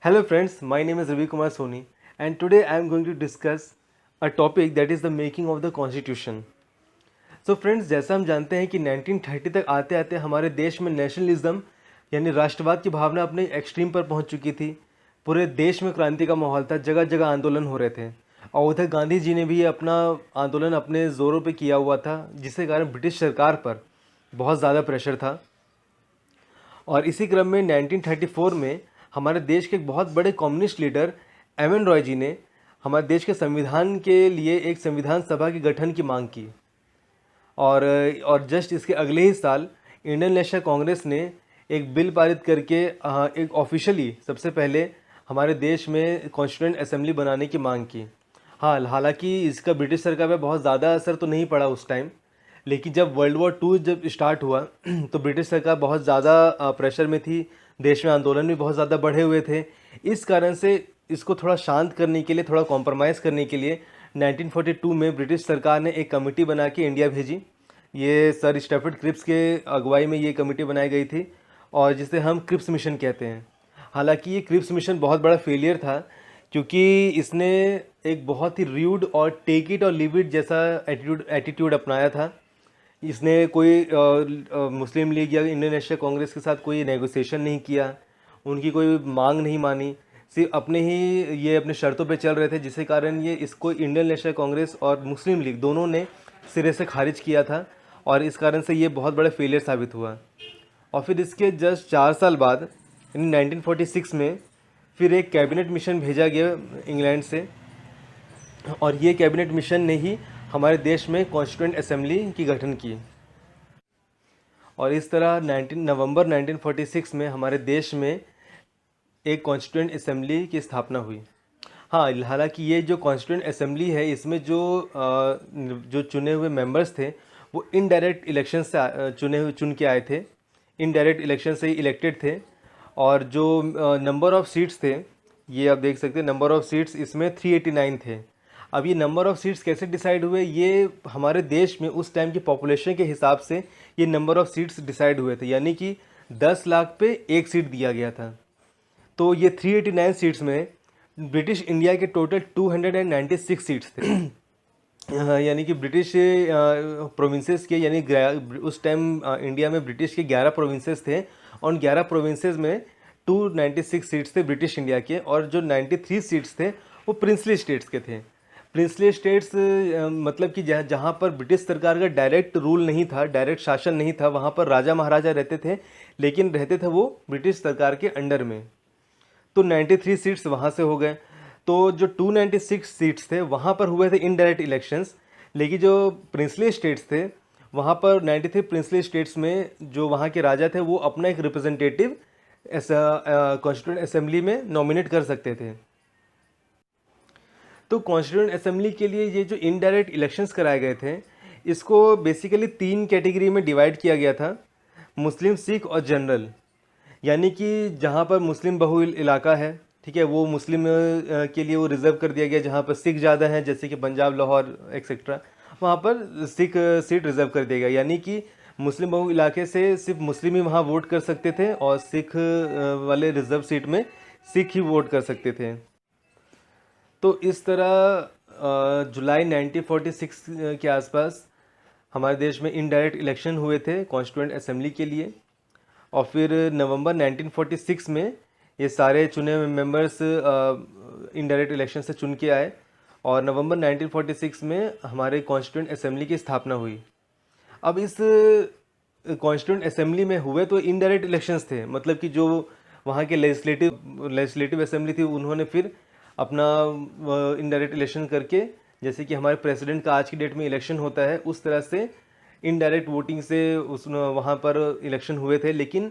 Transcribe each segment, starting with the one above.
Hello friends, my name is Ravi Kumar Soni and today I am going to discuss a topic that is the making of the constitution. So friends, जैसा हम जानते हैं कि 1930 तक आते आते हमारे देश में नेशनलिज्म यानी राष्ट्रवाद की भावना अपने एक्सट्रीम पर पहुंच चुकी थी। पूरे देश में क्रांति का माहौल था, जगह जगह आंदोलन हो रहे थे और उधर गांधी जी ने भी अपना आंदोलन अपने ज़ोरों पे किया हुआ था, जिसके कारण ब्रिटिश सरकार पर बहुत ज़्यादा प्रेशर था। और इसी क्रम में 1934 में हमारे देश के एक बहुत बड़े कम्युनिस्ट लीडर एम.एन. रॉय जी ने हमारे देश के संविधान के लिए एक संविधान सभा के गठन की मांग की। और जस्ट इसके अगले ही साल इंडियन नेशनल कांग्रेस ने एक बिल पारित करके एक ऑफिशियली सबसे पहले हमारे देश में कॉन्स्टिट्यूएंट असेंबली बनाने की मांग की। हाँ, हालांकि इसका ब्रिटिश सरकार पे बहुत ज़्यादा असर तो नहीं पड़ा उस टाइम, लेकिन जब वर्ल्ड वॉर टू जब स्टार्ट हुआ तो ब्रिटिश सरकार बहुत ज़्यादा प्रेशर में थी, देश में आंदोलन भी बहुत ज़्यादा बढ़े हुए थे। इस कारण से इसको थोड़ा शांत करने के लिए, थोड़ा कॉम्प्रोमाइज़ करने के लिए 1942 में ब्रिटिश सरकार ने एक कमेटी बना के इंडिया भेजी। ये सर स्टैफर्ड क्रिप्स के अगुवाई में ये कमेटी बनाई गई थी और जिसे हम क्रिप्स मिशन कहते हैं। हालांकि ये क्रिप्स मिशन बहुत बड़ा फेलियर था, क्योंकि इसने एक बहुत ही र्यूड और टेक इट और लिव इट जैसा एटीट्यूड अपनाया था। इसने कोई मुस्लिम लीग या इंडियन नेशनल कांग्रेस के साथ कोई नेगोशिएशन नहीं किया, उनकी कोई मांग नहीं मानी, सिर्फ अपने ही ये अपने शर्तों पे चल रहे थे, जिसके कारण ये इसको इंडियन नेशनल कांग्रेस और मुस्लिम लीग दोनों ने सिरे से खारिज किया था और इस कारण से ये बहुत बड़ा फेलियर साबित हुआ। और फिर इसके जस्ट 4 साल बाद यानी 1946 में फिर एक कैबिनेट मिशन भेजा गया इंग्लैंड से और ये कैबिनेट मिशन ने ही हमारे देश में कॉन्स्टिट्यूएंट असेंबली की गठन की। और इस तरह 19 नवंबर 1946 में हमारे देश में एक कॉन्स्टिट्यूएंट असेंबली की स्थापना हुई। हाँ, हालांकि ये जो कॉन्स्टिट्यूएंट असेंबली है, इसमें जो चुने हुए मेंबर्स थे वो इनडायरेक्ट इलेक्शन से चुन के आए थे, इनडायरेक्ट इलेक्शन से ही इलेक्टेड थे। और जो नंबर ऑफ़ सीट्स थे, ये आप देख सकते हैं, नंबर ऑफ़ सीट्स इसमें 389 थे। अब ये नंबर ऑफ़ सीट्स कैसे डिसाइड हुए, ये हमारे देश में उस टाइम की पॉपुलेशन के हिसाब से ये नंबर ऑफ़ सीट्स डिसाइड हुए थे, यानी कि 10 लाख पे एक सीट दिया गया था। तो ये 389 सीट्स में ब्रिटिश इंडिया के टोटल 296 सीट्स थे। यानी कि ब्रिटिश प्रोविंसेस के, यानी उस टाइम इंडिया में ब्रिटिश के 11 प्रोविंसेस थे और उन 11 प्रोविंसेस में 296 सीट्स थे ब्रिटिश इंडिया के, और जो 93 सीट्स थे वो प्रिंसली स्टेट्स के थे। प्रिंसली स्टेट्स मतलब कि जहाँ पर ब्रिटिश सरकार का डायरेक्ट रूल नहीं था, डायरेक्ट शासन नहीं था, वहाँ पर राजा महाराजा रहते थे, लेकिन रहते थे वो ब्रिटिश सरकार के अंडर में। तो 93 सीट्स वहाँ से हो गए। तो जो 296 सीट्स थे वहाँ पर हुए थे इनडायरेक्ट इलेक्शंस, लेकिन जो प्रिंसली स्टेट्स थे वहाँ पर 93 प्रिंसली स्टेट्स में जो वहाँ के राजा थे वो अपना एक रिप्रेजेंटेटिव ऐसा कॉन्स्टिट्यूएंट असेंबली में नॉमिनेट कर सकते थे। तो कॉन्स्टिट्यूएंट असेंबली के लिए ये जो इनडायरेक्ट इलेक्शंस कराए गए थे, इसको बेसिकली 3 कैटेगरी में डिवाइड किया गया था, मुस्लिम, सिख और जनरल। यानी कि जहाँ पर मुस्लिम बहुल इलाका है, ठीक है, वो मुस्लिम के लिए वो रिज़र्व कर दिया गया। जहाँ पर सिख ज़्यादा हैं, जैसे कि पंजाब, लाहौर एक्सेट्रा, वहाँ पर सिख सीट रिज़र्व कर दिया गया। यानी कि मुस्लिम बहुल इलाके से सिर्फ मुस्लिम ही वहाँ वोट कर सकते थे और सिख वाले रिज़र्व सीट में सिख ही वोट कर सकते थे। तो इस तरह जुलाई 1946 के आसपास हमारे देश में इनडायरेक्ट इलेक्शन हुए थे कॉन्स्टिट्यूएंट असेंबली के लिए। और फिर नवंबर 1946 में ये सारे चुने हुए मेंबर्स इनडायरेक्ट इलेक्शन से चुन के आए और नवंबर 1946 में हमारे कॉन्स्टिट्यूएंट असेंबली की स्थापना हुई। अब इस कॉन्स्टिट्यूएंट असेंबली में हुए तो इनडायरेक्ट इलेक्शंस थे, मतलब कि जो वहाँ के लेजिस्लेटिव असेंबली थी उन्होंने फिर अपना इनडायरेक्ट इलेक्शन करके, जैसे कि हमारे प्रेसिडेंट का आज की डेट में इलेक्शन होता है, उस तरह से इनडायरेक्ट वोटिंग से उस वहाँ पर इलेक्शन हुए थे। लेकिन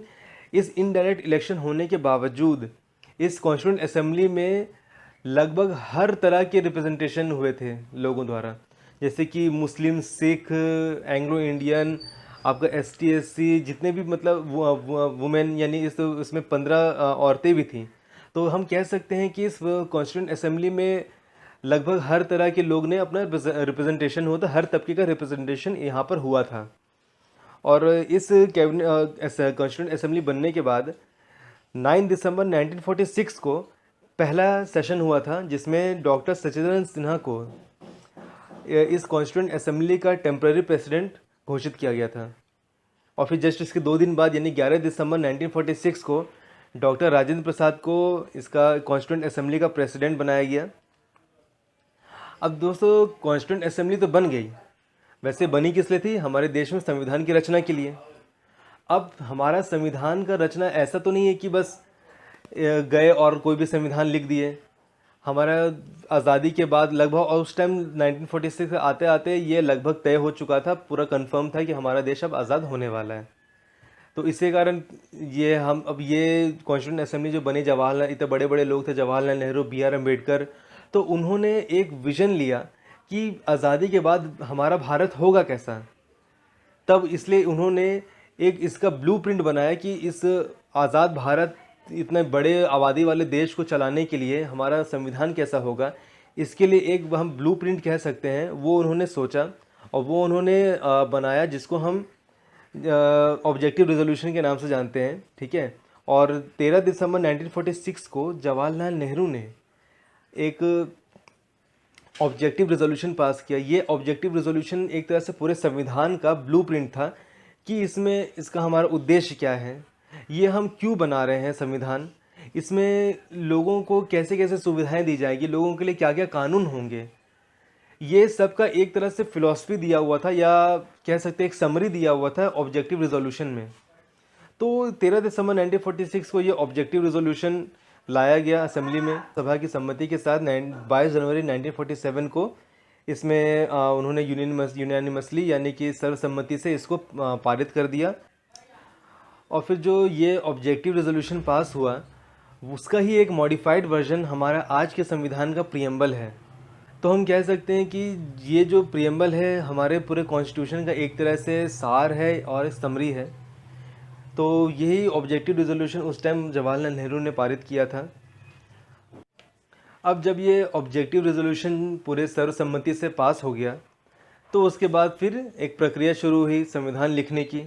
इस इनडायरेक्ट इलेक्शन होने के बावजूद इस कॉन्स्टिट्यूएंट असेंबली में लगभग हर तरह के रिप्रेजेंटेशन हुए थे लोगों द्वारा, जैसे कि मुस्लिम, सिख, एंग्लो इंडियन, आपका ST SC, जितने भी मतलब वुमेन, यानी इसमें 15 औरतें भी थीं। तो हम कह सकते हैं कि इस कॉन्स्टिट्यूएंट असेंबली में लगभग हर तरह के लोग ने अपना रिप्रेजेंटेशन हुआ था, हर तबके का रिप्रेजेंटेशन यहाँ पर हुआ था। और इस कॉन्स्टिट्यूएंट असेंबली बनने के बाद 9 दिसंबर 1946 को पहला सेशन हुआ था जिसमें डॉक्टर सचिदानंद सिन्हा को इस कॉन्स्टिट्यूंट असेंबली का टेम्पररी प्रेसिडेंट घोषित किया गया था। और फिर जस्ट इसके 2 दिन बाद यानी 11 दिसंबर 1946 को डॉक्टर राजेंद्र प्रसाद को इसका कॉन्स्टिट्यूंट असेंबली का प्रेसिडेंट बनाया गया। अब दोस्तों कॉन्स्टिट्यूंट असेंबली तो बन गई, वैसे बनी किस लिए थी? हमारे देश में संविधान की रचना के लिए। अब हमारा संविधान का रचना ऐसा तो नहीं है कि बस गए और कोई भी संविधान लिख दिए। हमारा आज़ादी के बाद लगभग, और उस टाइम 1946 से आते आते ये लगभग तय हो चुका था, पूरा कंफर्म था कि हमारा देश अब आज़ाद होने वाला है। तो इसी कारण ये हम अब ये कॉन्स्टिट्यूंट असेंबली जो बनी, जवाहरलाल, इतने बड़े बड़े लोग थे, जवाहरलाल नेहरू, B.R. अम्बेडकर, तो उन्होंने एक विज़न लिया कि आज़ादी के बाद हमारा भारत होगा कैसा। तब इसलिए उन्होंने एक इसका ब्लूप्रिंट बनाया कि इस आज़ाद भारत, इतने बड़े आबादी वाले देश को चलाने के लिए हमारा संविधान कैसा होगा, इसके लिए एक हम ब्लूप्रिंट कह सकते हैं, वो उन्होंने सोचा और वो उन्होंने बनाया, जिसको हम ऑब्जेक्टिव रेजोल्यूशन के नाम से जानते हैं, ठीक है। और 13 दिसंबर 1946 को जवाहरलाल नेहरू ने एक ऑब्जेक्टिव रेजोल्यूशन पास किया। ये ऑब्जेक्टिव रेजोल्यूशन एक तरह से पूरे संविधान का ब्लूप्रिंट था कि इसमें इसका हमारा उद्देश्य क्या है, ये हम क्यों बना रहे हैं संविधान, इसमें लोगों को कैसे कैसे सुविधाएं दी जाएगी, लोगों के लिए क्या क्या कानून होंगे, ये सब का एक तरह से फिलॉसफी दिया हुआ था, या कह सकते हैं एक समरी दिया हुआ था ऑब्जेक्टिव रेजोल्यूशन में। तो 13 दिसंबर 1946 को ये ऑब्जेक्टिव रेजोल्यूशन लाया गया असेंबली में सभा की सम्मति के साथ। 22 जनवरी 1947 को इसमें उन्होंने यूनानिमसली यानी कि सर्वसम्मति से इसको पारित कर दिया। और फिर जो ये ऑब्जेक्टिव रेजोल्यूशन पास हुआ, उसका ही एक मॉडिफाइड वर्जन हमारा आज के संविधान का प्रियम्बल है। तो हम कह सकते हैं कि ये जो प्रियम्बल है हमारे पूरे कॉन्स्टिट्यूशन का एक तरह से सार है और समरी है। तो यही ऑब्जेक्टिव रेजोल्यूशन उस टाइम जवाहरलाल नेहरू ने पारित किया था। अब जब ये ऑब्जेक्टिव रेजोल्यूशन पूरे सर्वसम्मति से पास हो गया, तो उसके बाद फिर एक प्रक्रिया शुरू हुई संविधान लिखने की।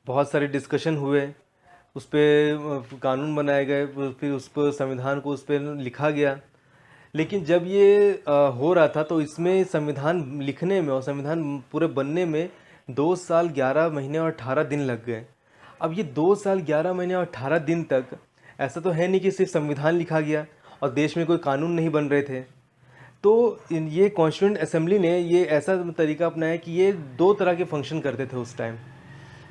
बहुत सारे डिस्कशन हुए, उस पर कानून बनाए गए, फिर उस पर संविधान को उस पर लिखा गया। लेकिन जब ये हो रहा था तो इसमें संविधान लिखने में और संविधान पूरे बनने में 2 साल 11 महीने और 18 दिन लग गए। अब ये 2 साल 11 महीने और 18 दिन तक ऐसा तो है नहीं कि सिर्फ संविधान लिखा गया और देश में कोई कानून नहीं बन रहे थे। तो ये कॉन्स्टिट्यूंट असेंबली ने ये ऐसा तरीका अपनाया कि ये 2 तरह के फंक्शन करते थे उस टाइम।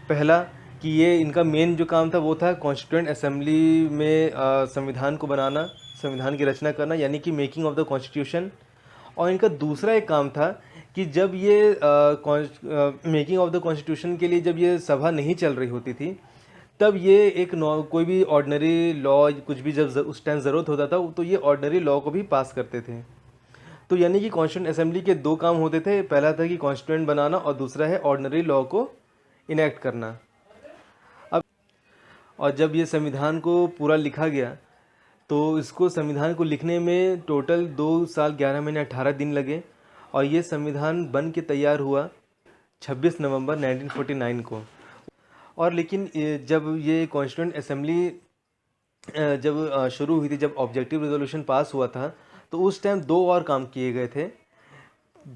पहला कि ये इनका मेन जो काम था वो था कॉन्स्टिट्यूंट असेंबली में संविधान को बनाना, संविधान की रचना करना, यानी कि मेकिंग ऑफ द कॉन्स्टिट्यूशन। और इनका दूसरा एक काम था कि जब ये मेकिंग ऑफ द कॉन्स्टिट्यूशन के लिए जब ये सभा नहीं चल रही होती थी, तब ये एक कोई भी ऑर्डिनरी लॉ कुछ भी जब उस टाइम ज़रूरत होता था तो ये ऑर्डिनरी लॉ को भी पास करते थे। तो यानी कि कॉन्स्टिट्यूंट असेंबली के 2 काम होते थे, पहला था कि कॉन्स्टिट्यूंट बनाना और दूसरा है ऑर्डिनरी लॉ को इनेक्ट करना। अब और जब ये संविधान को पूरा लिखा गया तो इसको संविधान को लिखने में टोटल 2 साल 11 महीने 18 दिन लगे और ये संविधान बन के तैयार हुआ 26 नवंबर 1949 को। और लेकिन जब ये कॉन्स्टिट्यूंट असेंबली जब शुरू हुई थी, जब ऑब्जेक्टिव रेजोल्यूशन पास हुआ था, तो उस टाइम 2 और काम किए गए थे।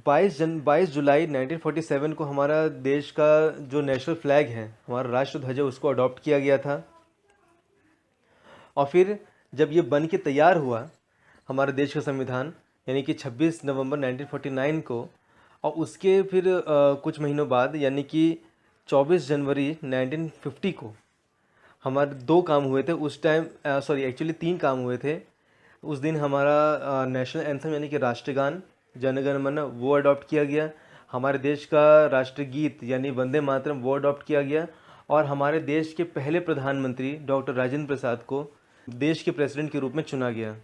22 जुलाई 1947 को हमारा देश का जो नेशनल फ्लैग है, हमारा राष्ट्र ध्वज है, उसको अडॉप्ट किया गया था। और फिर जब ये बन के तैयार हुआ हमारे देश का संविधान, यानी कि 26 नवंबर 1949 को, और उसके फिर कुछ महीनों बाद यानी कि 24 जनवरी 1950 को हमारे 2 काम हुए थे उस टाइम। सॉरी, एक्चुअली 3 काम हुए थे उस दिन। हमारा नेशनल एंथम यानी कि राष्ट्रगान जन गण मन वो अडॉप्ट किया गया, हमारे देश का राष्ट्रगीत यानी वंदे मातरम वो अडॉप्ट किया गया, और हमारे देश के पहले प्रधानमंत्री डॉक्टर राजेंद्र प्रसाद को देश के प्रेसिडेंट के रूप में चुना गया।